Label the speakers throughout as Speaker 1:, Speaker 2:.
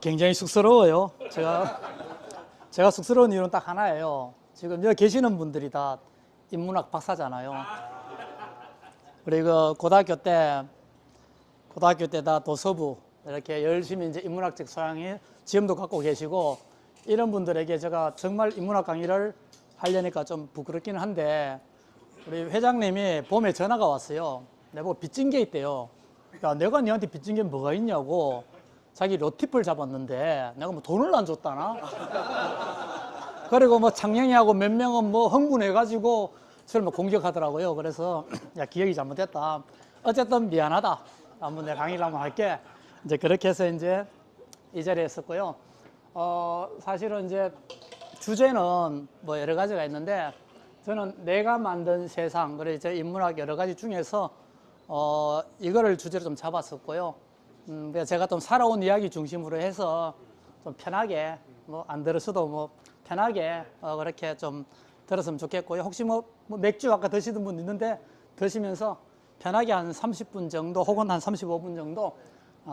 Speaker 1: 굉장히 쑥스러워요. 제가 쑥스러운 이유는 딱 하나예요. 지금 여기 계시는 분들이 다 인문학 박사잖아요. 그리고 고등학교 때 다 도서부 이렇게 열심히 이제 인문학적 소양이 지금도 갖고 계시고, 이런 분들에게 제가 정말 인문학 강의를 하려니까 좀 부끄럽기는 한데, 우리 회장님이 봄에 전화가 왔어요. 내가 빚진 게 있대요. 야, 내가 니한테 빚진 게 뭐가 있냐고. 자기 로티플 잡았는데 내가 뭐 돈을 안 줬다나? 그리고 뭐 창녕이하고 몇 명은 뭐 흥분해가지고 저를 뭐 공격하더라고요. 그래서 야, 기억이 잘못됐다. 어쨌든 미안하다. 한번 내가 강의를 한번 할게. 이제 그렇게 해서 이제 이 자리에 있었고요. 사실은 이제 주제는 뭐 여러 가지가 있는데, 저는 내가 만든 세상, 그래 이제 인문학 여러 가지 중에서 이거를 주제로 좀 잡았었고요. 제가 좀 살아온 이야기 중심으로 해서 좀 편하게, 뭐 안 들으셔도 뭐 편하게 그렇게 좀 들었으면 좋겠고요. 혹시 뭐 맥주 아까 드시던 분 있는데 드시면서 편하게 한 30분 정도 혹은 한 35분 정도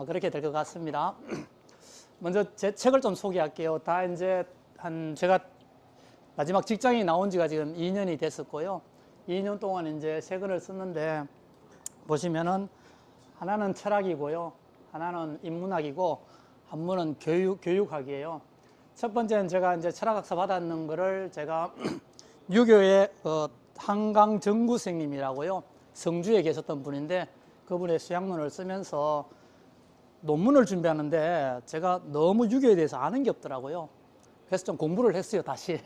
Speaker 1: 그렇게 될 것 같습니다. 먼저 제 책을 좀 소개할게요. 다 이제 제가 마지막 직장이 나온 지가 지금 2년이 됐었고요. 2년 동안 이제 세 권을 썼는데, 보시면은 하나는 철학이고요. 하나는 인문학이고, 한 권은 교육학이에요. 첫 번째는 제가 이제 철학학사 받았는 거를 제가 유교의 한강정구 선생님이라고요. 성주에 계셨던 분인데, 그분의 수양론을 쓰면서 논문을 준비하는데 제가 너무 유교에 대해서 아는 게 없더라고요. 그래서 좀 공부를 했어요, 다시.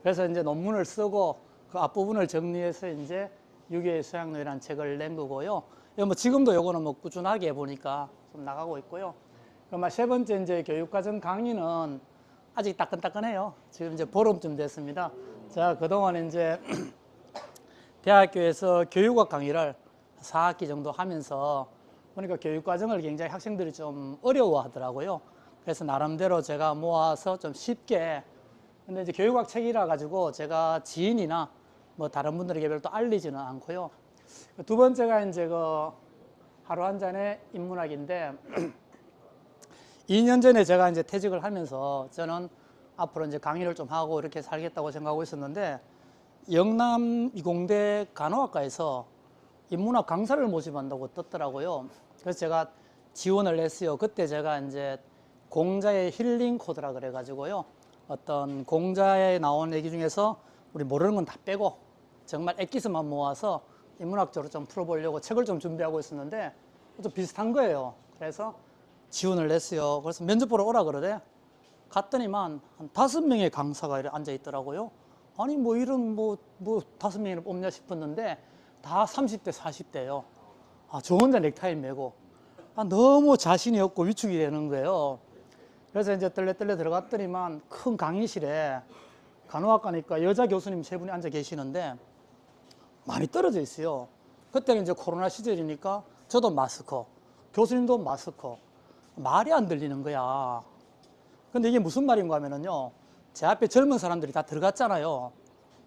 Speaker 1: 그래서 이제 논문을 쓰고 그 앞부분을 정리해서 이제 유교의 수양론이라는 책을 낸 거고요. 뭐 지금도 요거는 뭐 꾸준하게 보니까 좀 나가고 있고요. 그럼 세 번째 이제 교육과정 강의는 아직 따끈따끈해요. 지금 이제 보름쯤 됐습니다. 제가 그동안 이제 대학교에서 교육학 강의를 4학기 정도 하면서 보니까 교육과정을 굉장히 학생들이 좀 어려워하더라고요. 그래서 나름대로 제가 모아서 좀 쉽게, 근데 이제 교육학 책이라 가지고 제가 지인이나 뭐 다른 분들에게 별로 알리지는 않고요. 두 번째가 이제 그 하루 한 잔의 인문학인데, 2년 전에 제가 이제 퇴직을 하면서 저는 앞으로 이제 강의를 좀 하고 이렇게 살겠다고 생각하고 있었는데, 영남 이공대 간호학과에서 인문학 강사를 모집한다고 떴더라고요. 그래서 제가 지원을 했어요. 그때 제가 이제 공자의 힐링 코드라 그래가지고요. 어떤 공자에 나온 얘기 중에서 우리 모르는 건 다 빼고 정말 엑기스만 모아서 인문학적으로 좀 풀어보려고 책을 좀 준비하고 있었는데, 좀 비슷한 거예요. 그래서 지원을 했어요. 그래서 면접 보러 오라 그러대. 갔더니만 한 5명의 강사가 앉아 있더라고요. 아니 뭐 이런 뭐 5명이나 뽑냐 싶었는데 다 30대 40대예요. 저 혼자 넥타이 메고 너무 자신이 없고 위축이 되는 거예요. 그래서 이제 떨레떨레 들어갔더니만 큰 강의실에 간호학과니까 여자 교수님 3분이 앉아 계시는데 많이 떨어져 있어요. 그때는 이제 코로나 시절이니까 저도 마스크, 교수님도 마스크, 말이 안 들리는 거야. 근데 이게 무슨 말인가 하면은요, 제 앞에 젊은 사람들이 다 들어갔잖아요.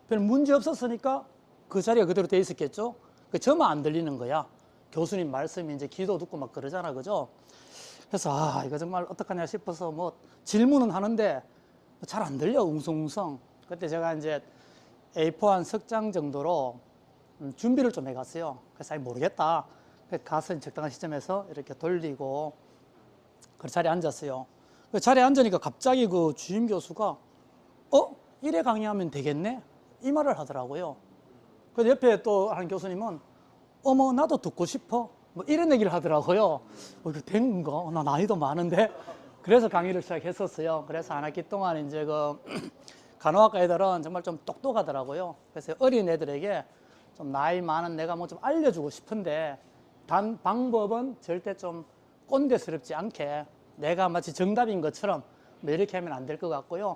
Speaker 1: 별 문제 없었으니까 그 자리가 그대로 돼 있었겠죠. 저만 안 들리는 거야. 교수님 말씀이 이제 기도 듣고 막 그러잖아, 그죠? 그래서 이거 정말 어떡하냐 싶어서 뭐 질문은 하는데 잘 안 들려, 웅성웅성. 그때 제가 이제 A4 한 석 장 정도로 준비를 좀 해갔어요. 그래서 모르겠다. 가서 적당한 시점에서 이렇게 돌리고 그 자리에 앉았어요. 그 자리에 앉으니까 갑자기 그 주임 교수가 이래 강의하면 되겠네? 이 말을 하더라고요. 그 옆에 또 한 교수님은 어머 나도 듣고 싶어? 뭐 이런 얘기를 하더라고요. 이거 된 건가? 나 나이도 많은데. 그래서 강의를 시작했었어요. 그래서 한 학기 동안 이제 그 간호학과 애들은 정말 좀 똑똑하더라고요. 그래서 어린 애들에게 좀 나이 많은 내가 뭐 좀 알려주고 싶은데, 단 방법은 절대 좀 꼰대스럽지 않게 내가 마치 정답인 것처럼 뭐 이렇게 하면 안 될 것 같고요.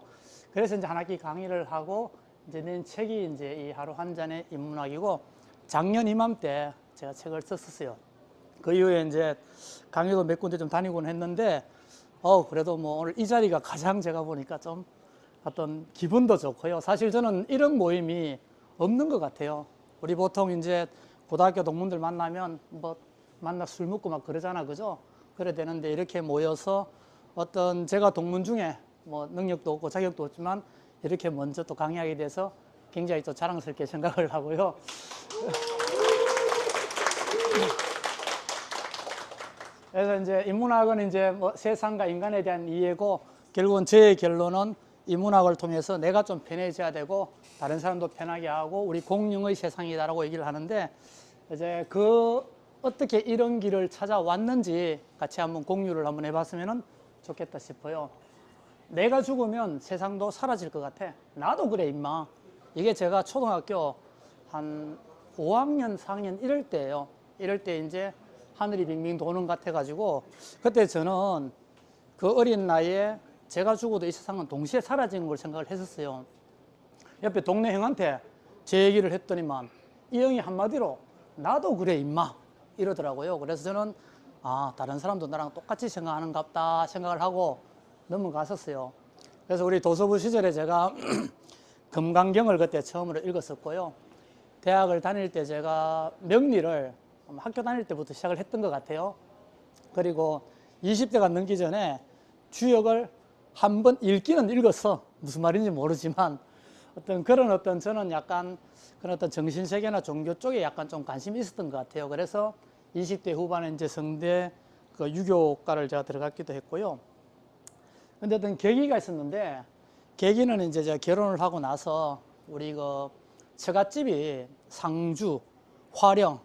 Speaker 1: 그래서 이제 한 학기 강의를 하고 이제 낸 책이 이제 이 하루 한 잔의 인문학이고, 작년 이맘때 제가 책을 썼었어요. 그 이후에 이제 강의도 몇 군데 좀 다니곤 했는데, 그래도 뭐 오늘 이 자리가 가장 제가 보니까 좀 어떤 기분도 좋고요. 사실 저는 이런 모임이 없는 것 같아요. 우리 보통 이제 고등학교 동문들 만나면 뭐 만나 술 먹고 막 그러잖아, 그죠? 그래 되는데 이렇게 모여서 어떤 제가 동문 중에 뭐 능력도 없고 자격도 없지만 이렇게 먼저 또 강의하게 돼서 굉장히 또 자랑스럽게 생각을 하고요. 그래서 이제 인문학은 이제 뭐 세상과 인간에 대한 이해고, 결국은 제 결론은 인문학을 통해서 내가 좀 편해져야 되고 다른 사람도 편하게 하고 우리 공룡의 세상이다라고 얘기를 하는데, 이제 그 어떻게 이런 길을 찾아왔는지 같이 한번 공유를 한번 해봤으면 좋겠다 싶어요. 내가 죽으면 세상도 사라질 것 같아. 나도 그래 임마. 이게 제가 초등학교 한 5학년, 4학년 이럴 때예요. 이럴 때 이제 하늘이 빙빙 도는 것 같아가지고, 그때 저는 그 어린 나이에 제가 죽어도 이 세상은 동시에 사라지는 걸 생각을 했었어요. 옆에 동네 형한테 제 얘기를 했더니만 이 형이 한마디로 나도 그래 임마 이러더라고요. 그래서 저는 다른 사람도 나랑 똑같이 생각하는갑다 생각을 하고 넘어갔었어요. 그래서 우리 도서부 시절에 제가 금강경을 그때 처음으로 읽었었고요. 대학을 다닐 때 제가 명리를 학교 다닐 때부터 시작을 했던 것 같아요. 그리고 20대가 넘기 전에 주역을 한번 읽기는 읽었어. 무슨 말인지 모르지만 어떤 저는 약간 그런 어떤 정신세계나 종교 쪽에 약간 좀 관심이 있었던 것 같아요. 그래서 20대 후반에 이제 성대 그 유교과를 제가 들어갔기도 했고요. 근데 어떤 계기가 있었는데, 계기는 이제 제가 결혼을 하고 나서 우리 그 처갓집이 상주, 화령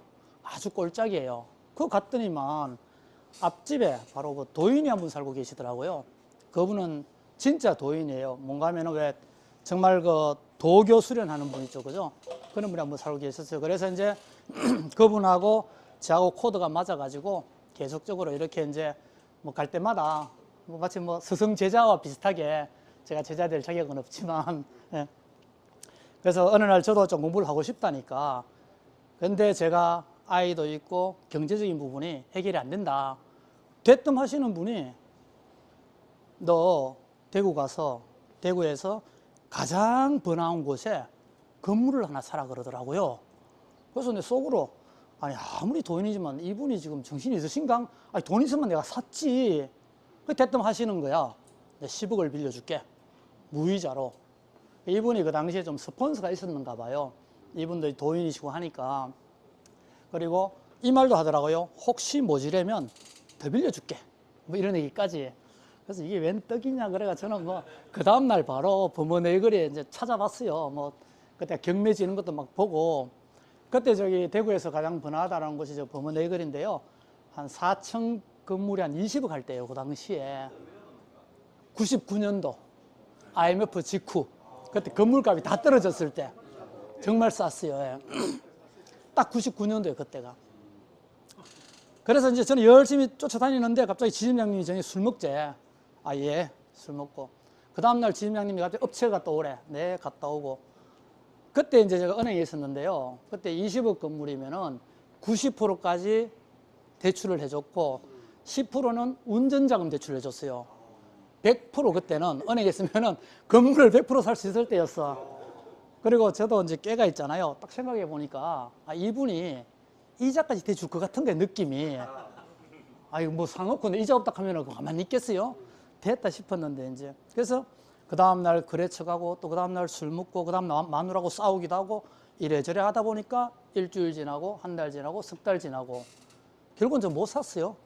Speaker 1: 아주 꼴짝이에요. 그거 갔더니만 앞집에 바로 그 도인이 한 분 살고 계시더라고요. 그분은 진짜 도인이에요. 뭔가 하면은 왜 정말 그 도교 수련하는 분이죠. 그죠? 그런 분이 한 분 살고 계셨어요. 그래서 이제 그분하고 저하고 코드가 맞아가지고 계속적으로 이렇게 이제 뭐 갈 때마다 뭐 마치 뭐 스승 제자와 비슷하게, 제가 제자 될 자격은 없지만, 예. 그래서 어느 날 저도 좀 공부를 하고 싶다니까. 근데 제가 아이도 있고 경제적인 부분이 해결이 안 된다. 대뜸 하시는 분이 너 대구 가서 대구에서 가장 번화한 곳에 건물을 하나 사라 그러더라고요. 그래서 내 속으로 아니 아무리 도인이지만 이분이 지금 정신이 있으신가? 아니 돈 있으면 내가 샀지. 그 대뜸 하시는 거야. 10억을 빌려줄게. 무이자로. 이분이 그 당시에 좀 스폰서가 있었는가 봐요. 이분도 도인이시고 하니까. 그리고 이 말도 하더라고요. 혹시 모자라면 더 빌려줄게. 뭐 이런 얘기까지. 그래서 이게 웬 떡이냐 그래가 저는 뭐 그 다음날 바로 범어네거리에 이제 찾아봤어요. 뭐 그때 경매 지는 것도 막 보고, 그때 저기 대구에서 가장 번화하다라는 곳이 저 범어네거리인데요. 한 4층 건물이 한 20억 할 때예요. 그 당시에 99년도 IMF 직후, 그때 건물값이 다 떨어졌을 때 정말 쌌어요. 예. 딱 99년도에 그때가. 그래서 이제 저는 열심히 쫓아다니는데 갑자기 지점장님이 저희 술 먹재. 예, 술 먹고. 그 다음날 지점장님이 갑자기 업체 갔다 오래. 네, 갔다 오고. 그때 이제 제가 은행에 있었는데요. 그때 20억 건물이면은 90%까지 대출을 해줬고 10%는 운전자금 대출을 해줬어요. 100% 그때는 은행에 있으면은 건물을 100% 살 수 있을 때였어. 그리고 저도 이제 꾀가 있잖아요. 딱 생각해 보니까 이분이 이자까지 대줄 것 같은 게 느낌이. 이거 뭐 상없고 이자 없다 하면은 가만히 있겠어요? 됐다 싶었는데 이제. 그래서 그 다음날 거래처 가고 또 그 다음날 술 먹고 그 다음날 마누라하고 싸우기도 하고 이래저래 하다 보니까 일주일 지나고 한 달 지나고 석 달 지나고 결국은 저 못 샀어요.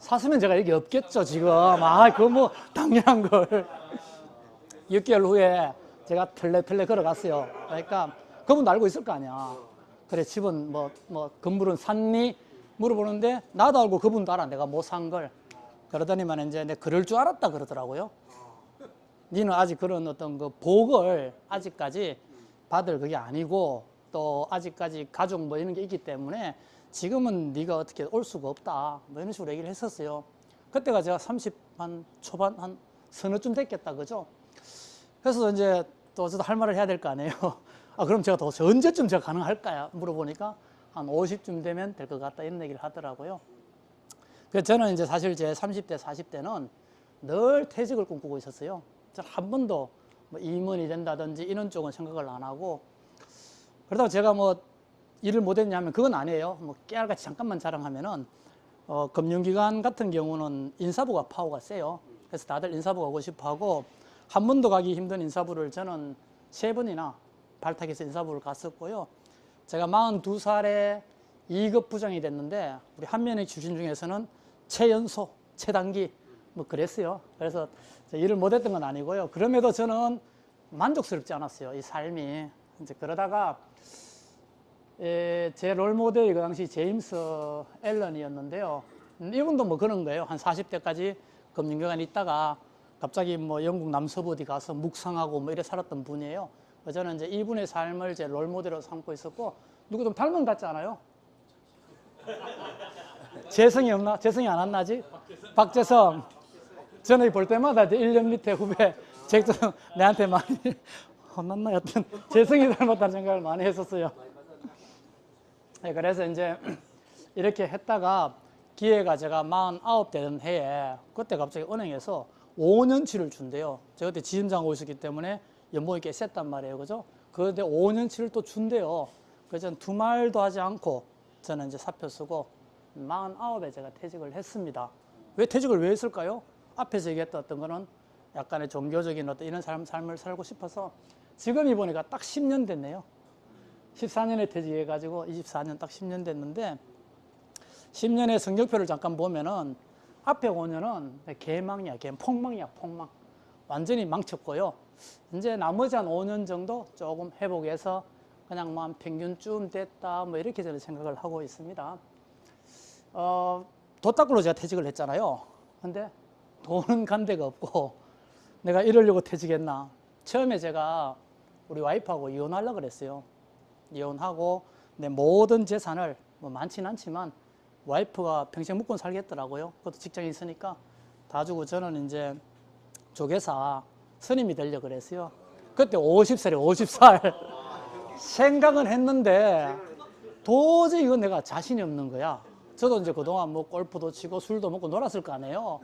Speaker 1: 샀으면 제가 여기 없겠죠 지금. 그거 뭐 당연한 걸. 6개월 후에 제가 털레털레 걸어갔어요. 그러니까 그분도 알고 있을 거 아니야. 그래 집은 뭐 건물은 샀니? 물어보는데 나도 알고 그분도 알아. 내가 못 산 걸. 그러더니만 이제 내가 그럴 줄 알았다 그러더라고요. 니는 아직 그런 어떤 그 복을 아직까지 받을 그게 아니고 또 아직까지 가족 뭐 이런 게 있기 때문에 지금은 네가 어떻게 올 수가 없다. 뭐 이런 식으로 얘기를 했었어요. 그때가 제가 30 한 초반 한 서너쯤 됐겠다. 그죠? 그래서 이제 또 저도 할 말을 해야 될 거 아니에요. 그럼 제가 더 언제쯤 제가 가능할까요? 물어보니까 한 50쯤 되면 될 것 같다. 이런 얘기를 하더라고요. 그래서 저는 이제 사실 제 30대, 40대는 늘 퇴직을 꿈꾸고 있었어요. 저는 한 번도 뭐 임원이 된다든지 이런 쪽은 생각을 안 하고, 그러다가 제가 뭐 일을 못 했냐 하면 그건 아니에요. 뭐 깨알같이 잠깐만 자랑하면은 금융기관 같은 경우는 인사부가 파워가 세요. 그래서 다들 인사부 가고 싶어 하고, 한 번도 가기 힘든 인사부를 저는 3번이나 발탁해서 인사부를 갔었고요. 제가 42살에 2급 부장이 됐는데, 우리 한면의 출신 중에서는 최연소, 최단기, 뭐 그랬어요. 그래서 일을 못했던 건 아니고요. 그럼에도 저는 만족스럽지 않았어요. 이 삶이. 이제 그러다가, 제 롤모델이 그 당시 제임스 앨런이었는데요. 이분도 뭐 그런 거예요. 한 40대까지 금융기관에 있다가 갑자기 뭐 영국 남서부 어디 가서 묵상하고 뭐 이래 살았던 분이에요. 저는 이제 이분의 삶을 제 롤모델로 삼고 있었고, 누구 좀 닮은 것 같지 않아요? 재성이 없나? 재성이 안 왔나지? 박재성. 저는 볼 때마다 이제 1년 밑에 후배, 재성 내한테 많이 혼났나? 여튼 재성이 닮았다는 생각을 많이 했었어요. 네, 그래서 이제 이렇게 했다가 기회가 제가 49 되던 해에 그때 갑자기 은행에서 5년치를 준대요. 제가 그때 지점장하고 있었기 때문에 연봉이 꽤 셌단 말이에요. 그죠? 그런데 5년치를 또 준대요. 그래서 저는 두 말도 하지 않고 저는 이제 사표 쓰고 49에 제가 퇴직을 했습니다. 왜 퇴직을 왜 했을까요? 앞에서 얘기했던 어떤 거는 약간의 종교적인 어떤 이런 삶을 살고 싶어서 지금 보니까 딱 10년 됐네요. 14년에 퇴직해가지고 24년 딱 10년 됐는데 10년의 성적표를 잠깐 보면은 앞에 5년은 개망이야, 폭망이야, 폭망. 완전히 망쳤고요. 이제 나머지 한 5년 정도 조금 회복해서 그냥 뭐 한 평균쯤 됐다 뭐 이렇게 저는 생각을 하고 있습니다. 도딱으로 제가 퇴직을 했잖아요. 근데 돈은 간 데가 없고 내가 이러려고 퇴직했나. 처음에 제가 우리 와이프하고 이혼하려고 그랬어요. 이혼하고 내 모든 재산을 뭐 많지는 않지만 와이프가 평생 묵고 살겠더라고요. 그것도 직장에 있으니까 다 주고 저는 이제 조계사 스님이 되려고 그랬어요. 그때 50살에 50살 생각은 했는데 도저히 이건 내가 자신이 없는 거야. 저도 이제 그동안 뭐 골프도 치고 술도 먹고 놀았을 거 아니에요.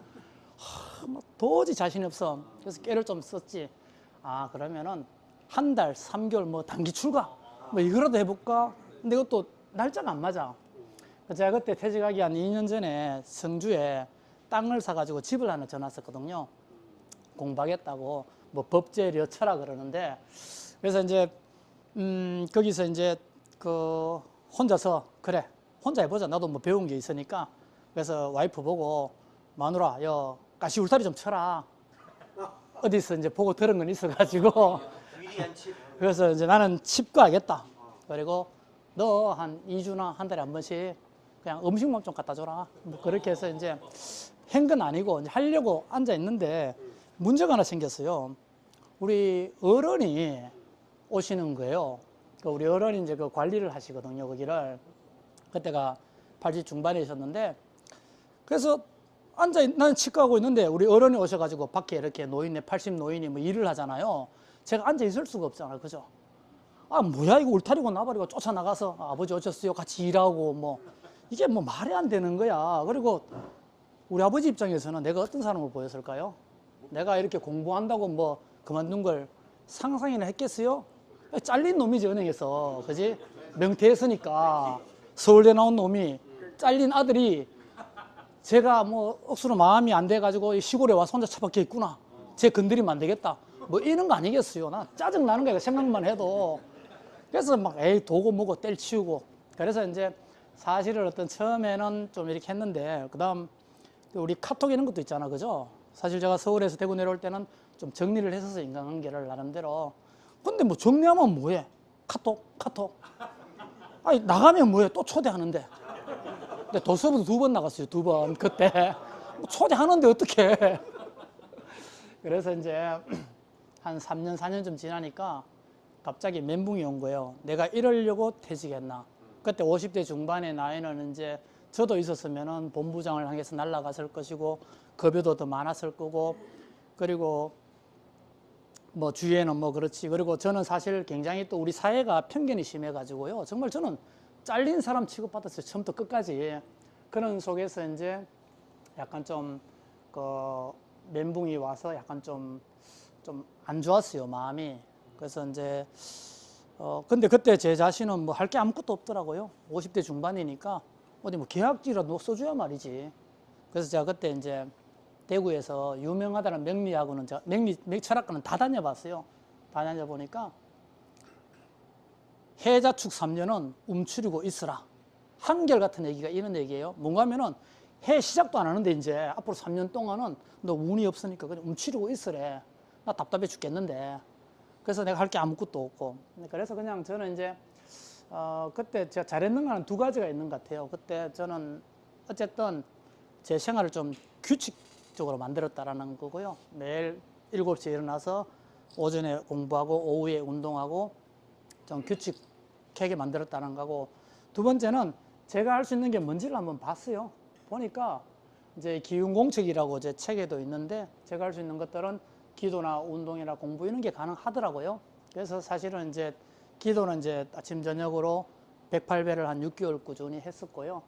Speaker 1: 뭐 도저히 자신이 없어. 그래서 깨를 좀 썼지. 그러면은 한 달, 3개월 뭐 단기 출가 뭐 이거라도 해볼까? 근데 이것도 날짜가 안 맞아. 제가 그때 퇴직하기 한 2년 전에 성주에 땅을 사가지고 집을 하나 져놨었거든요. 공부하겠다고 뭐 법제려 쳐라 그러는데 그래서 이제 거기서 이제 그 혼자서 그래 혼자 해보자. 나도 뭐 배운 게 있으니까. 그래서 와이프 보고 마누라 여 가시 울타리 좀 쳐라. 어디서 이제 보고 들은 건 있어가지고 그래서 이제 나는 칩거 하겠다. 그리고 너 한 2주나 한 달에 한 번씩 그냥 음식만 좀 갖다 줘라. 뭐 그렇게 해서 이제 한 건 아니고 이제 하려고 앉아 있는데 문제가 하나 생겼어요. 우리 어른이 오시는 거예요. 우리 어른이 이제 그 관리를 하시거든요. 거기를. 그때가 80 중반에 있었는데 그래서 나는 치과하고 있는데 우리 어른이 오셔가지고 밖에 이렇게 노인네 80 노인이 뭐 일을 하잖아요. 제가 앉아 있을 수가 없잖아요. 그죠? 뭐야 이거 울타리고 나발이고 쫓아나가서 아버지 오셨어요 같이 일하고 뭐 이게 뭐 말이 안 되는 거야. 그리고 우리 아버지 입장에서는 내가 어떤 사람을 보였을까요? 내가 이렇게 공부한다고 뭐 그만둔 걸 상상이나 했겠어요? 잘린 놈이지 은행에서. 그지? 명퇴했으니까 서울대 나온 놈이 잘린 아들이 제가 뭐 억수로 마음이 안 돼가지고 시골에 와서 혼자 처박혀 있구나. 쟤 건드리면 안 되겠다. 뭐 이런 거 아니겠어요. 나 짜증 나는 거야 생각만 해도. 그래서 막 도고 뭐고 때려치우고. 그래서 이제 사실은 어떤 처음에는 좀 이렇게 했는데 그다음 우리 카톡 이런 것도 있잖아. 그죠? 사실 제가 서울에서 대구 내려올 때는 좀 정리를 했어서 인간관계를 나름대로. 근데 뭐 정리하면 뭐해? 카톡. 나가면 뭐해? 또 초대하는데. 근데 도서부도 2번 나갔어요. 2번 그때. 초대하는데 어떡해. 그래서 이제 한 3년 4년쯤 지나니까 갑자기 멘붕이 온 거예요. 내가 이러려고 퇴직했나. 그때 50대 중반의 나이는 이제 저도 있었으면은 본부장을 향해서 날아갔을 것이고 급여도 더 많았을 거고 그리고 뭐 주위에는 뭐 그렇지. 그리고 저는 사실 굉장히 또 우리 사회가 편견이 심해가지고요. 정말 저는 잘린 사람 취급받았어요. 처음부터 끝까지. 그런 속에서 이제 약간 좀 그 멘붕이 와서 약간 좀 안 좋았어요. 마음이. 그래서 이제 근데 그때 제 자신은 뭐 할 게 아무것도 없더라고요. 50대 중반이니까 어디 뭐 계약직이라도 써줘야 말이지. 그래서 제가 그때 이제 대구에서 유명하다는 명리학원은 제가 철학과는 다 다녀봤어요. 다 다녀보니까 해자축 3년은 움츠리고 있으라. 한결같은 얘기가 이런 얘기예요. 뭔가 하면은 해 시작도 안 하는데 이제 앞으로 3년 동안은 너 운이 없으니까 그냥 움츠리고 있으래. 나 답답해 죽겠는데. 그래서 내가 할 게 아무것도 없고. 그래서 그냥 저는 이제 그때 제가 잘했는 거는 두 가지가 있는 것 같아요. 그때 저는 어쨌든 제 생활을 좀 규칙적으로 만들었다라는 거고요. 매일 7시에 일어나서 오전에 공부하고 오후에 운동하고 좀 규칙하게 만들었다는 거고, 두 번째는 제가 할 수 있는 게 뭔지를 한번 봤어요. 보니까 이제 기운공책이라고 제 책에도 있는데 제가 할 수 있는 것들은 기도나 운동이나 공부 이런 게 가능하더라고요. 그래서 사실은 이제 기도는 이제 아침 저녁으로 108배를 한 6개월 꾸준히 했었고요.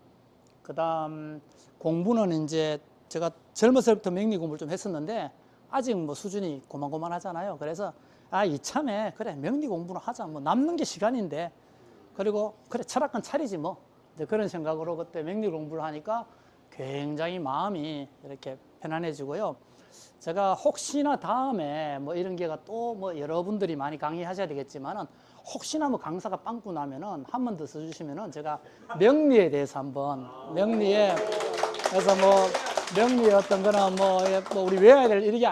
Speaker 1: 그다음 공부는 이제 제가 젊었을 때부터 명리 공부를 좀 했었는데 아직 뭐 수준이 고만고만하잖아요. 그래서 이참에 그래 명리 공부는 하자. 뭐 남는 게 시간인데, 그리고 그래 철학관 차리지 뭐. 이제 그런 생각으로 그때 명리 공부를 하니까 굉장히 마음이 이렇게 편안해지고요. 제가 혹시나 다음에 뭐 이런 게가 또 뭐 여러분들이 많이 강의하셔야 되겠지만은 혹시나 뭐 강사가 빵꾸 나면은 한 번 더 써주시면은 제가 명리에 대해서 한번 그래서 뭐 명리의 어떤 거는 뭐 우리 외워야 될 이게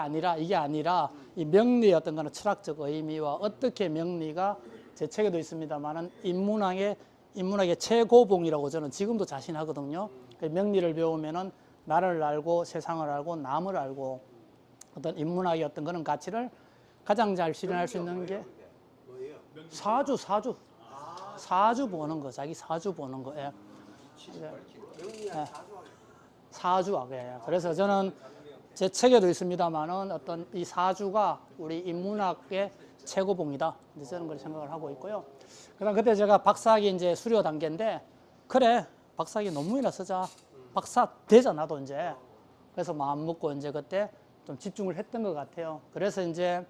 Speaker 1: 아니라 이 명리의 어떤 거는 철학적 의미와 어떻게 명리가 제 책에도 있습니다만은 인문학의 최고봉이라고 저는 지금도 자신하거든요. 그 명리를 배우면은 나를 알고 세상을 알고 남을 알고 어떤 인문학의 어떤 그런 가치를 가장 잘 실현할 수 있는 게 사주 보는 거, 자기 사주 보는 거. 예. 예. 사주학. 예. 그래서 저는 제 책에도 있습니다만은 어떤 이 사주가 우리 인문학의 최고봉이다. 이제 저는 그렇게 생각을 하고 있고요. 그다음 그때 제가 박사학위 이제 수료 단계인데, 그래 박사학위 논문이나 쓰자. 박사 되자 나도 이제. 그래서 마음 먹고 이제 그때 좀 집중을 했던 것 같아요. 그래서 이제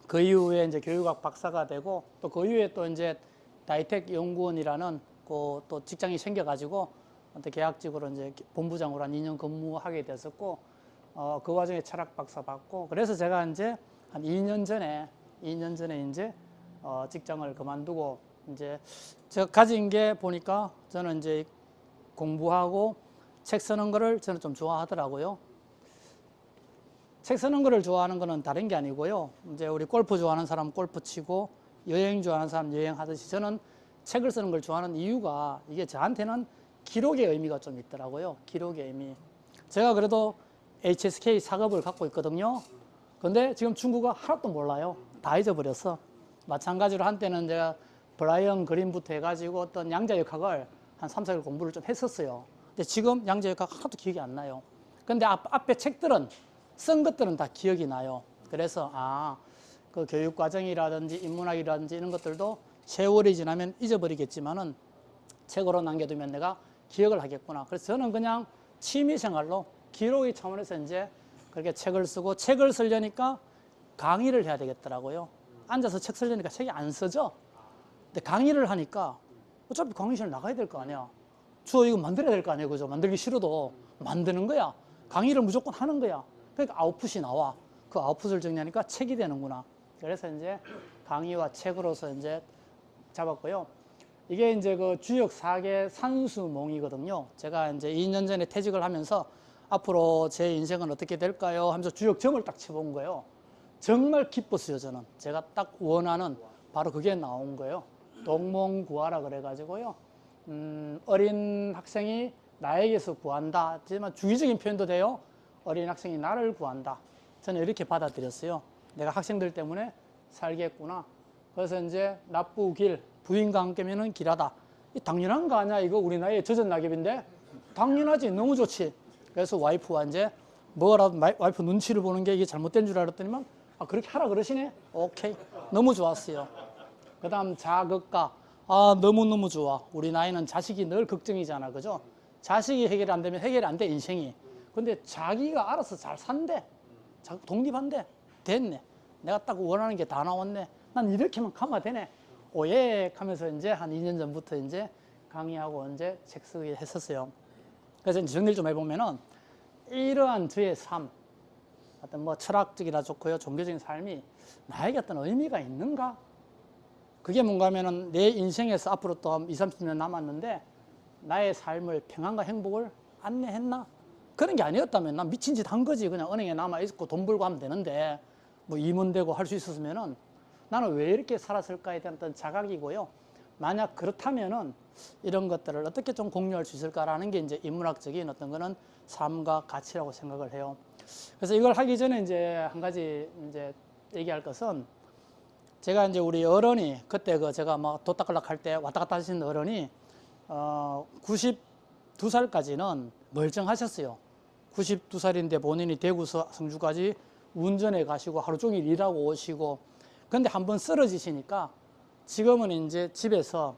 Speaker 1: 그 이후에 이제 교육학 박사가 되고, 또 그 이후에 또 이제 다이텍 연구원이라는 그 또 직장이 생겨가지고 계약직으로 이제 본부장으로 한 2년 근무하게 됐었고, 그 와중에 철학 박사 받고, 그래서 제가 이제 한 2년 전에 이제 직장을 그만두고 이제 제가 가진 게 보니까 저는 이제 공부하고 책 쓰는 거를 저는 좀 좋아하더라고요. 책 쓰는 거를 좋아하는 거는 다른 게 아니고요. 이제 우리 골프 좋아하는 사람 골프 치고 여행 좋아하는 사람 여행하듯이 저는 책을 쓰는 걸 좋아하는 이유가 이게 저한테는 기록의 의미가 좀 있더라고요. 기록의 의미. 제가 그래도 HSK 4급을 갖고 있거든요. 근데 지금 중국어 하나도 몰라요. 다 잊어버렸어. 마찬가지로 한때는 제가 브라이언 그린부터 해가지고 어떤 양자역학을 한 3, 4개월 공부를 좀 했었어요. 근데 지금 양자역학 하나도 기억이 안 나요. 근데 앞에 책들은 쓴 것들은 다 기억이 나요. 그래서 그 교육 과정이라든지 인문학이라든지 이런 것들도 세월이 지나면 잊어버리겠지만은 책으로 남겨두면 내가 기억을 하겠구나. 그래서 저는 그냥 취미생활로 기록의 차원에서 이제 그렇게 책을 쓰고, 책을 쓰려니까 강의를 해야 되겠더라고요. 앉아서 책 쓰려니까 책이 안 써져. 근데 강의를 하니까 어차피 강의실 나가야 될 거 아니야. 이거 만들어야 될 거 아니에요. 그죠? 만들기 싫어도 만드는 거야. 강의를 무조건 하는 거야. 그러니까 아웃풋이 나와. 그 아웃풋을 정리하니까 책이 되는구나. 그래서 이제 강의와 책으로서 이제 잡았고요. 이게 이제 그 주역 4개 산수몽이거든요. 제가 이제 2년 전에 퇴직을 하면서 앞으로 제 인생은 어떻게 될까요? 하면서 주역점을 딱 쳐본 거예요. 정말 기뻤어요, 저는. 제가 딱 원하는 바로 그게 나온 거예요. 동몽구하라 그래가지고요. 어린 학생이 나에게서 구한다. 하지만 주의적인 표현도 돼요. 어린 학생이 나를 구한다. 저는 이렇게 받아들였어요. 내가 학생들 때문에 살겠구나. 그래서 이제 나쁘길, 부인과 함께면은 길하다. 당연한 거 아니야? 이거 우리 나이에 젖은 낙엽인데? 당연하지. 너무 좋지. 그래서 와이프와 이제 뭐라도 와이프 눈치를 보는 게 이게 잘못된 줄 알았더니만 그렇게 하라 그러시네? 오케이. 너무 좋았어요. 그 다음 자극과 너무너무 좋아. 우리 나이는 자식이 늘 걱정이잖아. 그죠? 자식이 해결이 안 되면 해결이 안 돼, 인생이. 근데 자기가 알아서 잘 산대. 독립한대. 됐네. 내가 딱 원하는 게 다 나왔네. 난 이렇게만 가면 되네. 오예 하면서 이제 한 2년 전부터 이제 강의하고 이제 책 쓰기 했었어요. 그래서 이제 정리를 좀 해보면은 이러한 저의 삶, 어떤 뭐 철학적이라 좋고요, 종교적인 삶이 나에게 어떤 의미가 있는가? 그게 뭔가 하면은 내 인생에서 앞으로 또 20, 30년 남았는데 나의 삶을 평안과 행복을 안내했나? 그런 게 아니었다면 난 미친 짓 한 거지. 그냥 은행에 남아있고 돈 벌고 하면 되는데 뭐 임원되고 할 수 있었으면은 나는 왜 이렇게 살았을까에 대한 어떤 자각이고요. 만약 그렇다면은 이런 것들을 어떻게 좀 공유할 수 있을까라는 게 이제 인문학적인 어떤 거는 삶과 가치라고 생각을 해요. 그래서 이걸 하기 전에 이제 한 가지 이제 얘기할 것은 제가 이제 우리 어른이 그때 그 제가 막 도딱갈락 할 때 왔다 갔다 하시는 어른이 92살까지는 멀쩡하셨어요. 92살인데 본인이 대구서 성주까지 운전해 가시고 하루 종일 일하고 오시고 근데 한번 쓰러지시니까 지금은 이제 집에서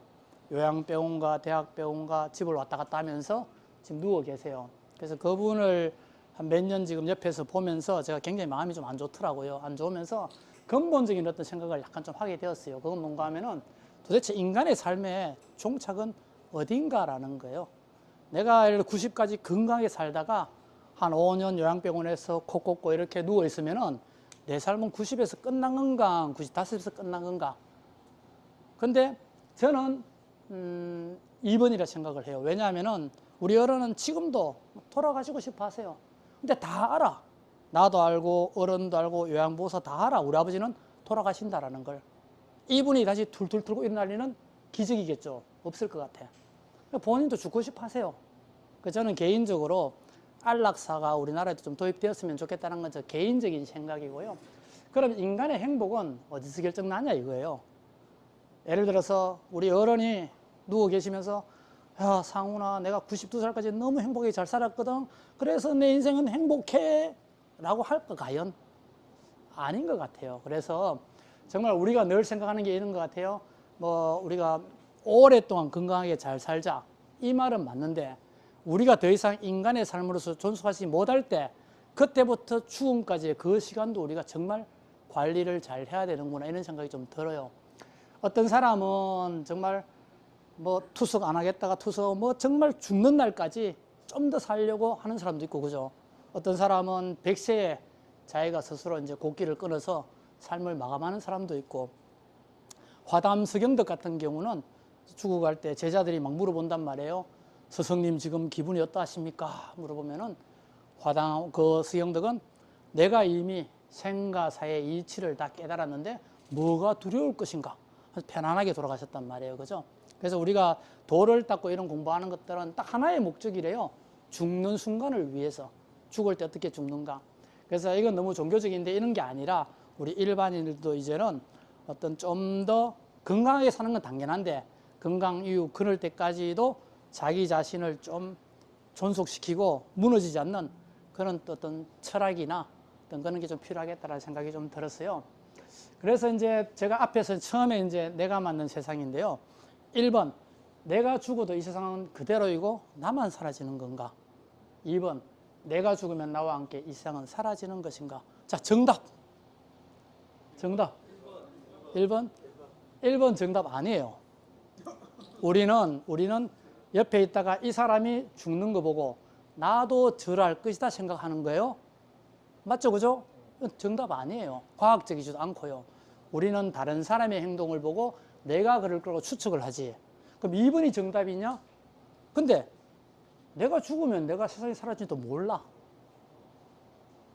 Speaker 1: 요양병원과 대학병원과 집을 왔다 갔다 하면서 지금 누워 계세요. 그래서 그분을 한 몇 년 지금 옆에서 보면서 제가 굉장히 마음이 좀 안 좋더라고요. 안 좋으면서 근본적인 어떤 생각을 약간 좀 하게 되었어요. 그건 뭔가 하면은 도대체 인간의 삶의 종착은 어딘가라는 거예요. 내가 90까지 건강하게 살다가 한 5년 요양병원에서 코 꽂고 이렇게 누워 있으면은 내 삶은 90에서 끝난 건가, 95에서 끝난 건가. 근데 저는 2번이라 생각을 해요. 왜냐하면은 우리 어른은 지금도 돌아가시고 싶어 하세요. 근데 다 알아. 나도 알고 어른도 알고 요양보호사 다 알아. 우리 아버지는 돌아가신다라는 걸. 이분이 다시 툴툴 틀고 일어날 리는 기적이겠죠. 없을 것 같아. 본인도 죽고 싶어 하세요. 저는 개인적으로 안락사가 우리나라에도 좀 도입되었으면 좋겠다는 건 저 개인적인 생각이고요. 그럼 인간의 행복은 어디서 결정나냐 이거예요. 예를 들어서 우리 어른이 누워 계시면서 야 상훈아 내가 92살까지 너무 행복하게 잘 살았거든. 그래서 내 인생은 행복해 라고 할까 과연? 아닌 것 같아요. 그래서 정말 우리가 늘 생각하는 게 이런 것 같아요. 뭐 우리가 오랫동안 건강하게 잘 살자 이 말은 맞는데 우리가 더 이상 인간의 삶으로서 존속하지 못할 때 그때부터 죽음까지의 그 시간도 우리가 정말 관리를 잘 해야 되는구나 이런 생각이 좀 들어요. 어떤 사람은 정말 뭐 투석 안 하겠다가 투석 뭐 정말 죽는 날까지 좀 더 살려고 하는 사람도 있고 그죠. 어떤 사람은 100세에 자기가 스스로 이제 곡기를 끊어서 삶을 마감하는 사람도 있고 화담 서경덕 같은 경우는 죽어갈 때 제자들이 막 물어본단 말이에요. 스승님 지금 기분이 어떠하십니까? 물어보면은 화담 그 서경덕은 내가 이미 생과 사의 이치를 다 깨달았는데 뭐가 두려울 것인가? 편안하게 돌아가셨단 말이에요. 그죠? 그래서 우리가 도를 닦고 이런 공부하는 것들은 딱 하나의 목적이래요. 죽는 순간을 위해서. 죽을 때 어떻게 죽는가. 그래서 이건 너무 종교적인데 이런 게 아니라 우리 일반인들도 이제는 어떤 좀 더 건강하게 사는 건 당연한데 건강 이후 그럴 때까지도 자기 자신을 좀 존속시키고 무너지지 않는 그런 또 어떤 철학이나 어떤 그런 게 좀 필요하겠다라는 생각이 좀 들었어요. 그래서 이제 제가 앞에서 처음에 이제 내가 만든 세상인데요. 1번, 내가 죽어도 이 세상은 그대로이고 나만 사라지는 건가? 2번, 내가 죽으면 나와 함께 이 세상은 사라지는 것인가? 자, 정답. 1번? 1번 정답 아니에요. 우리는 옆에 있다가 이 사람이 죽는 거 보고 나도 저럴 것이다 생각하는 거예요. 맞죠? 그죠? 정답 아니에요. 과학적이지도 않고요. 우리는 다른 사람의 행동을 보고 내가 그럴 거라고 추측을 하지. 그럼 2번이 정답이냐? 근데 내가 죽으면 내가 세상에 사라질지도 몰라.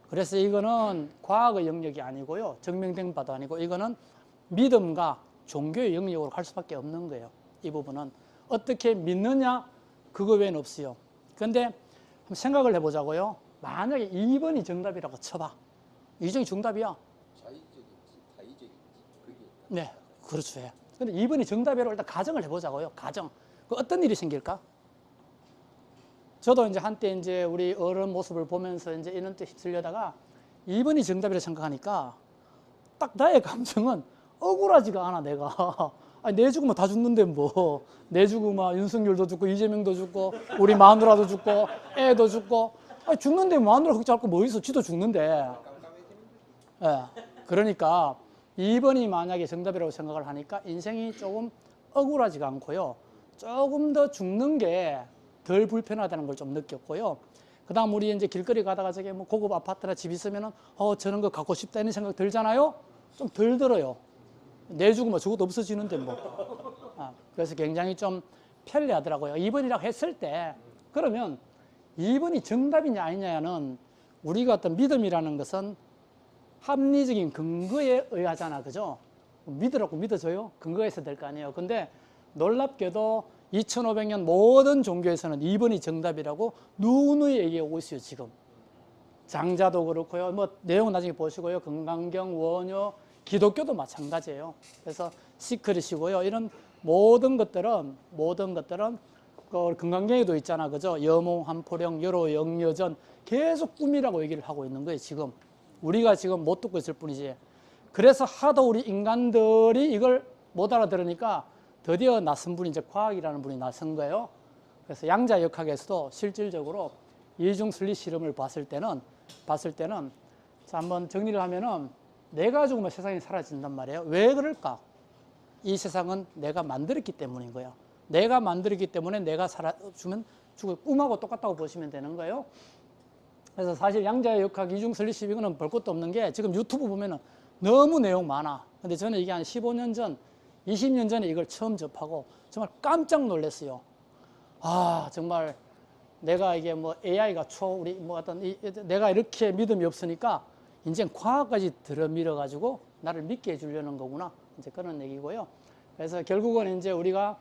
Speaker 1: 그래서 이거는 과학의 영역이 아니고요. 증명된 바도 아니고 이거는 믿음과 종교의 영역으로 갈 수밖에 없는 거예요. 이 부분은. 어떻게 믿느냐? 그거 외에는 없어요. 그런데 한번 생각을 해보자고요. 만약에 2번이 정답이라고 쳐봐. 이정이 정답이야.
Speaker 2: 자의적인지 타의적인지 그게
Speaker 1: 네, 그렇죠. 근데 2번이 정답이라고 일단 가정을 해보자고요. 가정. 그 어떤 일이 생길까? 저도 이제 한때 이제 우리 어른 모습을 보면서 이제 이런 데 휩쓸려다가 2번이 정답이라고 생각하니까 딱 나의 감정은 억울하지가 않아, 내가. 아니, 내 죽으면 다 죽는데 뭐. 내 죽으면 윤석열도 죽고 이재명도 죽고 우리 마누라도 죽고 애도 죽고. 아니, 죽는데 마누라 걱정할 거 뭐 있어? 지도 죽는데. 예. 그러니까 2번이 만약에 정답이라고 생각을 하니까 인생이 조금 억울하지가 않고요. 조금 더 죽는 게 덜 불편하다는 걸 좀 느꼈고요. 그다음 우리 이제 길거리 가다가 저게 뭐 고급 아파트나 집 있으면은 저런 거 갖고 싶다 이런 생각 들잖아요. 좀 덜 들어요. 내주고 뭐 저것도 없어지는데 뭐. 그래서 굉장히 좀 편리하더라고요. 2번이라고 했을 때 그러면 2번이 정답이냐 아니냐는 우리가 어떤 믿음이라는 것은 합리적인 근거에 의하잖아. 그죠? 믿으라고 믿어줘요? 근거가 있어야 될 거 아니에요. 근데 놀랍게도 2500년 모든 종교에서는 2번이 정답이라고 누누이 얘기하고 있어요. 지금 장자도 그렇고요. 뭐 내용은 나중에 보시고요. 금강경, 원효, 기독교도 마찬가지예요. 그래서 시크릿이고요. 이런 모든 것들은 그 금강경에도 있잖아. 그죠? 여몽, 한포령, 여로, 영여전 계속 꿈이라고 얘기를 하고 있는 거예요. 지금 우리가 지금 못 듣고 있을 뿐이지. 그래서 하도 우리 인간들이 이걸 못 알아들으니까 드디어 나선 분이 이제 과학이라는 분이 나선 거예요. 그래서 양자역학에서도 실질적으로 이중슬리 실험을 봤을 때는 자, 한번 정리를 하면은 내가 죽으면 세상이 사라진단 말이에요. 왜 그럴까? 이 세상은 내가 만들었기 때문인 거예요. 내가 만들었기 때문에 내가 죽으면 꿈하고 똑같다고 보시면 되는 거예요. 그래서 사실 양자역학 이중슬리 실험은 볼 것도 없는 게 지금 유튜브 보면은 너무 내용 많아. 근데 저는 이게 한 15년 전 20년 전에 이걸 처음 접하고 정말 깜짝 놀랐어요. 정말 내가 이게 뭐 AI가 우리 뭐 어떤 내가 이렇게 믿음이 없으니까 이제 과학까지 들어밀어 가지고 나를 믿게 해주려는 거구나. 이제 그런 얘기고요. 그래서 결국은 이제 우리가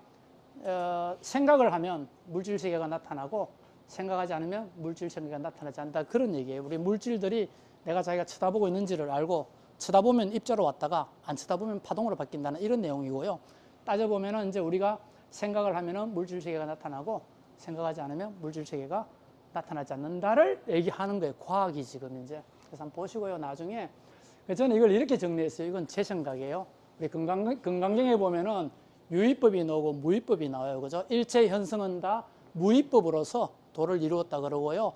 Speaker 1: 생각을 하면 물질 세계가 나타나고 생각하지 않으면 물질 세계가 나타나지 않는다. 그런 얘기예요. 우리 물질들이 내가 자기가 쳐다보고 있는지를 알고 쳐다보면 입자로 왔다가 안 쳐다보면 파동으로 바뀐다는 이런 내용이고요. 따져보면은 이제 우리가 생각을 하면은 물질 세계가 나타나고 생각하지 않으면 물질 세계가 나타나지 않는다를 얘기하는 거예요. 과학이 지금 이제. 그래서 한번 보시고요. 나중에. 저는 이걸 이렇게 정리했어요. 이건 제 생각이에요. 우리 금강경에 보면은 유의법이 나오고 무의법이 나와요. 그죠? 일체 현성은 다 무의법으로서 도를 이루었다 그러고요.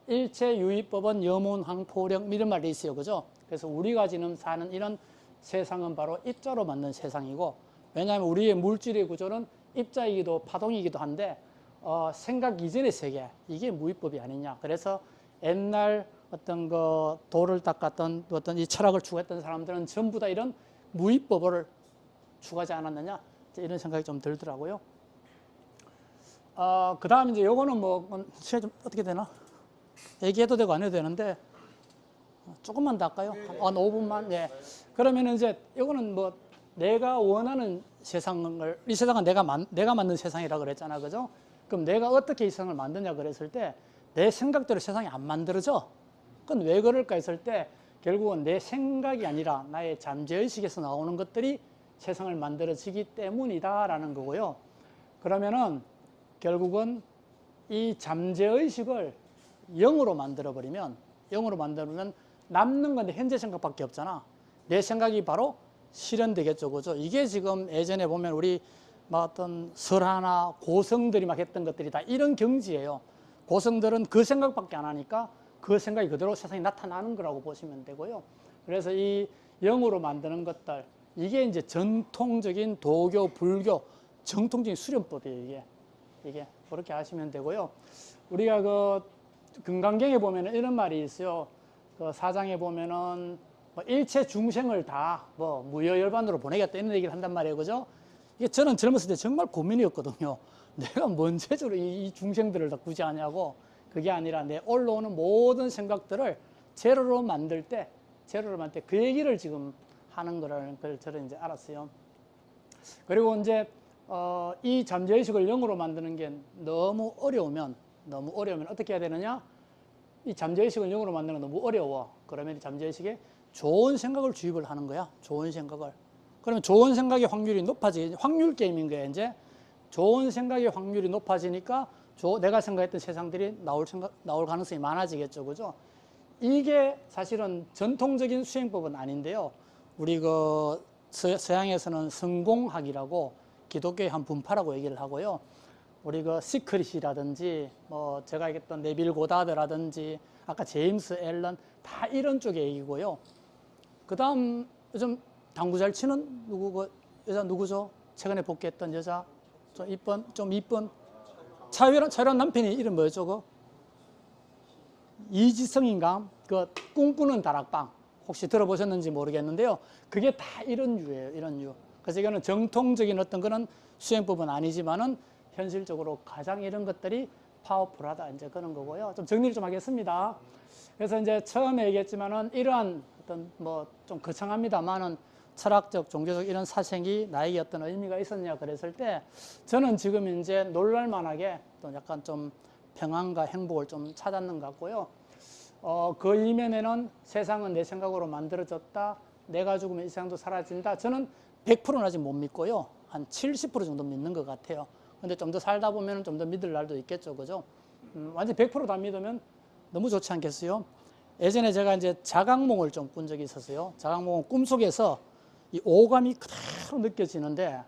Speaker 1: 일체 유의법은 염운항포령 이런 말이 있어요. 그죠? 그래서 우리가 지금 사는 이런 세상은 바로 입자로 만든 세상이고, 왜냐하면 우리의 물질의 구조는 입자이기도 파동이기도 한데 생각 이전의 세계, 이게 무의법이 아니냐. 그래서 옛날 어떤 그 도를 닦았던 어떤 이 철학을 추구했던 사람들은 전부 다 이런 무의법을 추구하지 않았느냐, 이런 생각이 좀 들더라고요. 그 다음 이제 요거는 뭐 시간 좀 어떻게 되나? 얘기해도 되고 안 해도 되는데 조금만 더 할까요? 한 5분만. 네. 그러면 이제 이거는 뭐 내가 원하는 세상을, 이 세상은 내가 만든 세상이라 그랬잖아. 그죠? 그럼 내가 어떻게 이 세상을 만드냐 그랬을 때 내 생각대로 세상이 안 만들어져. 그건 왜 그럴까 했을 때 결국은 내 생각이 아니라 나의 잠재의식에서 나오는 것들이 세상을 만들어지기 때문이다라는 거고요. 그러면은 결국은 이 잠재의식을 0으로 만들어버리면 남는 건데 현재 생각밖에 없잖아. 내 생각이 바로 실현되겠죠. 그죠? 이게 지금 예전에 보면 우리 막 어떤 설화나 고성들이 막 했던 것들이 다 이런 경지예요. 고성들은 그 생각밖에 안 하니까 그 생각이 그대로 세상에 나타나는 거라고 보시면 되고요. 그래서 이 0으로 만드는 것들, 이게 이제 전통적인 도교, 불교, 정통적인 수련법이에요. 이게 그렇게 하시면 되고요. 우리가 그 금강경에 보면은 이런 말이 있어요. 그 사장에 보면은 뭐 일체 중생을 다 뭐 무여열반으로 보내겠다 이런 얘기를 한단 말이에요. 그죠? 이게 저는 젊었을 때 정말 고민이었거든요. 내가 뭔 죄로 이 중생들을 다 굳이 하냐고. 그게 아니라 내 올라오는 모든 생각들을 제로로 만들 때 그 얘기를 지금 하는 거라는 걸 저는 이제 알았어요. 그리고 이제 이 잠재의식을 0으로 만드는 게 너무 어려우면 어떻게 해야 되느냐? 이 잠재의식을 0으로 만드는 건 너무 어려워. 그러면 이 잠재의식에 좋은 생각을 주입을 하는 거야. 좋은 생각을. 그러면 좋은 생각의 확률이 확률 게임인 거야. 이제 좋은 생각의 확률이 높아지니까 내가 생각했던 세상들이 나올 가능성이 많아지겠죠. 그죠? 이게 사실은 전통적인 수행법은 아닌데요. 우리 그 서양에서는 성공학이라고 기독교의 한 분파라고 얘기를 하고요. 우리 그 시크릿이라든지 뭐 제가 얘기했던 네빌 고다드라든지 아까 제임스 앨런 다 이런 쪽의 얘기고요. 그다음 요즘 당구 잘 치는 여자 누구죠? 최근에 복귀했던 여자 좀 이쁜 차유란 남편이 이름 뭐였죠? 그 이지성인가? 그 꿈꾸는 다락방 혹시 들어보셨는지 모르겠는데요. 그게 다 이런 유예요. 이런 유. 그래서 이거는 정통적인 어떤 그런 수행법은 아니지만은 현실적으로 가장 이런 것들이 파워풀하다 이제 그런 거고요. 좀 정리를 좀 하겠습니다. 그래서 이제 처음에 얘기했지만은 이러한 어떤 뭐 좀 거창합니다만은 철학적, 종교적 이런 사생이 나에게 어떤 의미가 있었냐 그랬을 때 저는 지금 이제 놀랄만하게 또 약간 좀 평안과 행복을 좀 찾았는 것 같고요. 그 이면에는 세상은 내 생각으로 만들어졌다. 내가 죽으면 이 세상도 사라진다. 저는 100%는 아직 못 믿고요. 한 70% 정도 믿는 것 같아요. 근데 좀 더 살다 보면 좀 더 믿을 날도 있겠죠. 그죠? 완전 100%다 믿으면 너무 좋지 않겠어요? 예전에 제가 이제 자각몽을 좀 꾼 적이 있었어요. 자각몽은 꿈속에서 이 오감이 그대로 느껴지는데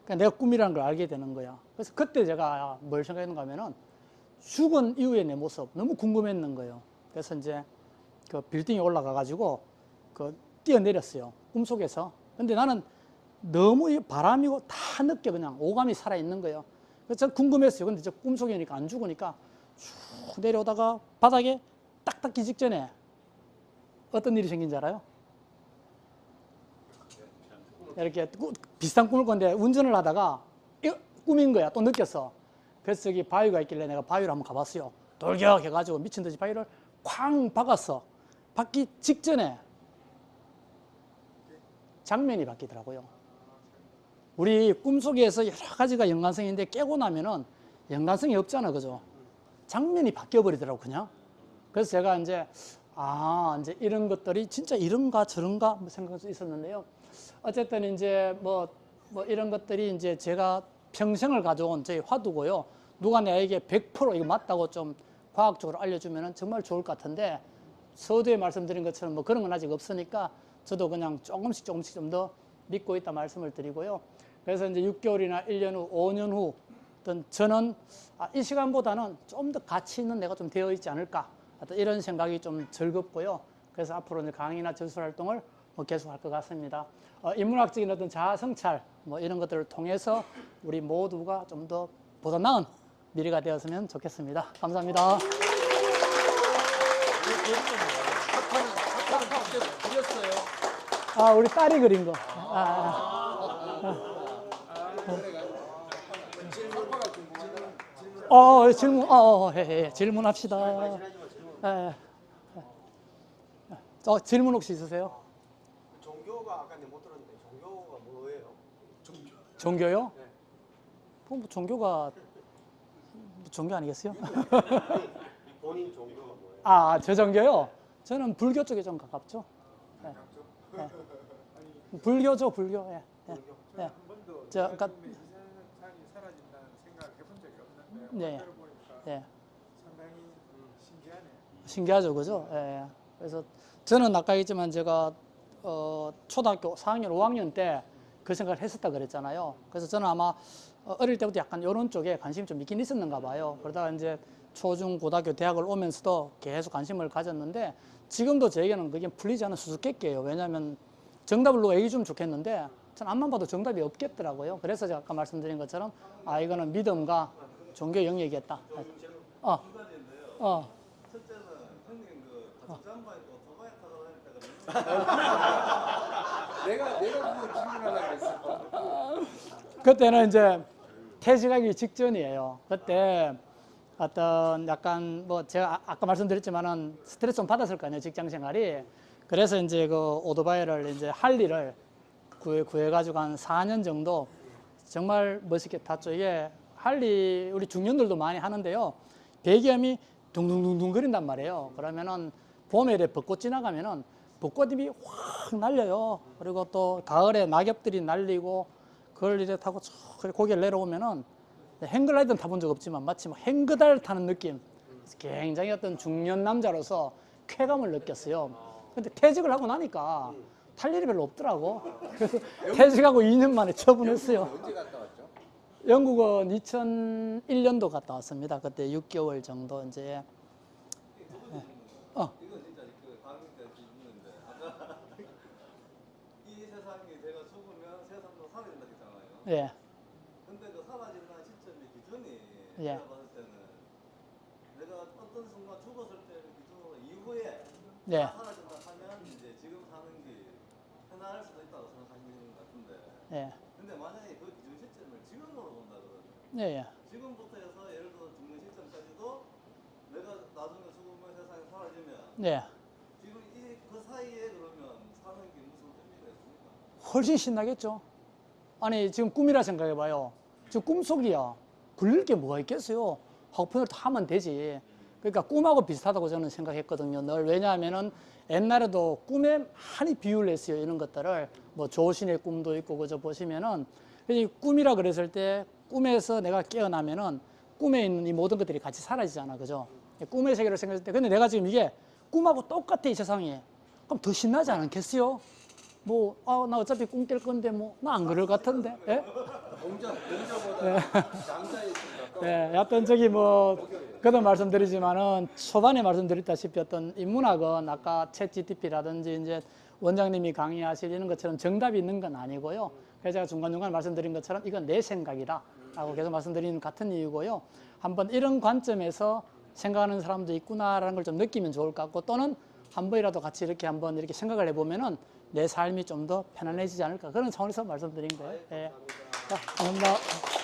Speaker 1: 그러니까 내가 꿈이라는 걸 알게 되는 거야. 그래서 그때 제가 뭘 생각했는가 하면은 죽은 이후의 내 모습 너무 궁금했는 거예요. 그래서 이제 그 빌딩에 올라가 가지고 그 뛰어내렸어요. 꿈속에서. 근데 나는 너무 이 바람이고 다 느껴 그냥 오감이 살아 있는 거예요. 그래서 전 궁금했어요. 근데 저 꿈속이니까 안 죽으니까 쭉 내려오다가 바닥에 딱 닿기 직전에 어떤 일이 생긴지 알아요? 이렇게 비슷한 꿈을 꿨는데 운전을 하다가 이거 꿈인 거야. 또 느꼈어. 그래서 저기 바위가 있길래 내가 바위를 한번 가봤어요. 돌격 해가지고 미친 듯이 바위를 쾅 박았어. 박기 직전에 장면이 바뀌더라고요. 우리 꿈속에서 여러 가지가 연관성인데 깨고 나면은 연관성이 없잖아. 그죠? 장면이 바뀌어버리더라고, 그냥. 그래서 제가 이제, 이제 이런 것들이 진짜 이런가 저런가 뭐 생각할 수 있었는데요. 어쨌든 이제 뭐 이런 것들이 이제 제가 평생을 가져온 저희 화두고요. 누가 나에게 100% 이거 맞다고 좀 과학적으로 알려주면 정말 좋을 것 같은데 서두에 말씀드린 것처럼 뭐 그런 건 아직 없으니까 저도 그냥 조금씩 좀 더 믿고 있다 말씀을 드리고요. 그래서 이제 6개월이나 1년 후, 5년 후 어떤 저는 이 시간보다는 좀 더 가치 있는 내가 좀 되어 있지 않을까 어떤 이런 생각이 좀 즐겁고요. 그래서 앞으로 이제 강의나 저술 활동을 뭐 계속할 것 같습니다. 인문학적인 어떤 자아 성찰 뭐 이런 것들을 통해서 우리 모두가 좀 더 보다 나은 미래가 되었으면 좋겠습니다. 감사합니다.
Speaker 2: 그렸어요.
Speaker 1: 우리 딸이 그린 거. 질문합시다. 질문 혹시 있으세요?
Speaker 3: 종교가 아까 못 들었는데 종교가 뭐예요?
Speaker 1: 종교요?
Speaker 3: 네.
Speaker 1: 뭐 종교가 종교 아니겠어요?
Speaker 3: 본인 종교가 뭐예요?
Speaker 1: 저 종교요? 저는 불교 쪽에 좀 가깝죠. 네. 네. 불교죠, 불교. 예. 예. 예.
Speaker 4: 한 번도
Speaker 1: 저,
Speaker 4: 내가 죽으면 이 세상이 사라진다는 생각을 해본 적이 없는데
Speaker 1: 네.
Speaker 4: 들어보니까
Speaker 1: 예.
Speaker 4: 상당히 신기하네요.
Speaker 1: 신기하죠, 그죠? 예. 그래서 저는 아까 했지만 제가 초등학교 4학년, 5학년 때 그 생각을 했었다 그랬잖아요. 그래서 저는 아마 어릴 때부터 약간 이런 쪽에 관심이 좀 있긴 있었는가 봐요. 그러다가 이제 초중 고등학교 대학을 오면서도 계속 관심을 가졌는데 지금도 저에게는 그게 풀리지 않은 수수께끼예요. 왜냐하면 정답을 누가 얘기해 주면 좋겠는데 전 앞만 봐도 정답이 없겠더라고요. 그래서 제가 아까 말씀드린 것처럼 이거는 믿음과 종교 영역이겠다. 어.
Speaker 3: 첫째는 형님 그 장관이 오토바이 타고 다닐 때가
Speaker 2: 내가 그거 질문하려고 했어.
Speaker 1: 그때는 이제 퇴직하기 직전이에요. 그때 어떤 약간 뭐 제가 아까 말씀드렸지만은 스트레스 좀 받았을 거 아니에요. 직장 생활이. 그래서 이제 그 오토바이를 이제 할리를 구해가지고 한 4년 정도 정말 멋있게 탔죠. 이게 할리 우리 중년들도 많이 하는데요. 배기음이 둥둥둥둥 거린단 말이에요. 그러면은 봄에 이렇게 벚꽃 지나가면은 벚꽃잎이 확 날려요. 그리고 또 가을에 낙엽들이 날리고 그걸 이렇게 타고 쭉 고개를 내려오면은 행글라이드는 타본 적 없지만 마치 행그달 타는 느낌. 굉장히 어떤 중년 남자로서 쾌감을 느꼈어요. 근데 퇴직을 하고 나니까 탈 일이 별로 없더라고. 그래서 퇴직하고 2년 만에 처분했어요.
Speaker 2: 언제 갔다 왔죠?
Speaker 1: 영국은 2001년도 갔다 왔습니다. 그때 6개월 정도 이제.
Speaker 3: 이건 진짜 그 강의 때 질문인데 아까 이 세상이 제가 죽으면 세상도 사라진다 했잖아요.
Speaker 1: 예.
Speaker 3: 근데 그 사라진다는
Speaker 1: 예.
Speaker 5: 제가 봤을 때는 내가 어떤 순간 죽었을 때 이후에
Speaker 1: 네.
Speaker 5: 다 사라진다 하면 이제 지금 사는 게 편할 수도 있다고 생각하시는 것 같은데
Speaker 1: 예.
Speaker 5: 근데 만약에 그 기준 시점을 지금으로 본다 그러면
Speaker 1: 예, 예.
Speaker 5: 지금부터 해서 예를 들어 죽는 시점까지도 내가 나중에 죽으면 세상에 사라지면
Speaker 1: 네.
Speaker 5: 지금 그 사이에 그러면 사는 게 무슨 의미가 있습니까?
Speaker 1: 훨씬 신나겠죠. 아니 지금 꿈이라 생각해봐요. 지금 꿈속이야. 굴릴 게 뭐가 있겠어요. 하고 표현을 다 하면 되지. 그러니까 꿈하고 비슷하다고 저는 생각했거든요. 늘 왜냐하면은 옛날에도 꿈에 많이 비유를 했어요. 이런 것들을 뭐 조신의 꿈도 있고 그저 보시면은 이 꿈이라 그랬을 때 꿈에서 내가 깨어나면은 꿈에 있는 이 모든 것들이 같이 사라지잖아, 그죠? 꿈의 세계를 생각했을 때 근데 내가 지금 이게 꿈하고 똑같아 이 세상이. 그럼 더 신나지 않겠어요? 뭐, 나 어차피 꿈 깰 건데, 뭐, 나 안 그럴 것 같은데, 예?
Speaker 2: 공자보다 장자에 좀 가까워.
Speaker 1: 예, 하여튼 저기 뭐, 그도 말씀드리지만은, 초반에 말씀드렸다시피 어떤 인문학은 아까 챗 GTP라든지 이제 원장님이 강의하실 이런 것처럼 정답이 있는 건 아니고요. 그래서 제가 중간중간 말씀드린 것처럼 이건 내 생각이다 라고 계속 말씀드리는 같은 이유고요. 한번 이런 관점에서 생각하는 사람도 있구나라는 걸 좀 느끼면 좋을 것 같고, 또는 한 번이라도 같이 이렇게 한번 이렇게 생각을 해보면은 내 삶이 좀 더 편안해지지 않을까 그런 차원에서 말씀드린 거예요. 예. 자, 감사합니다.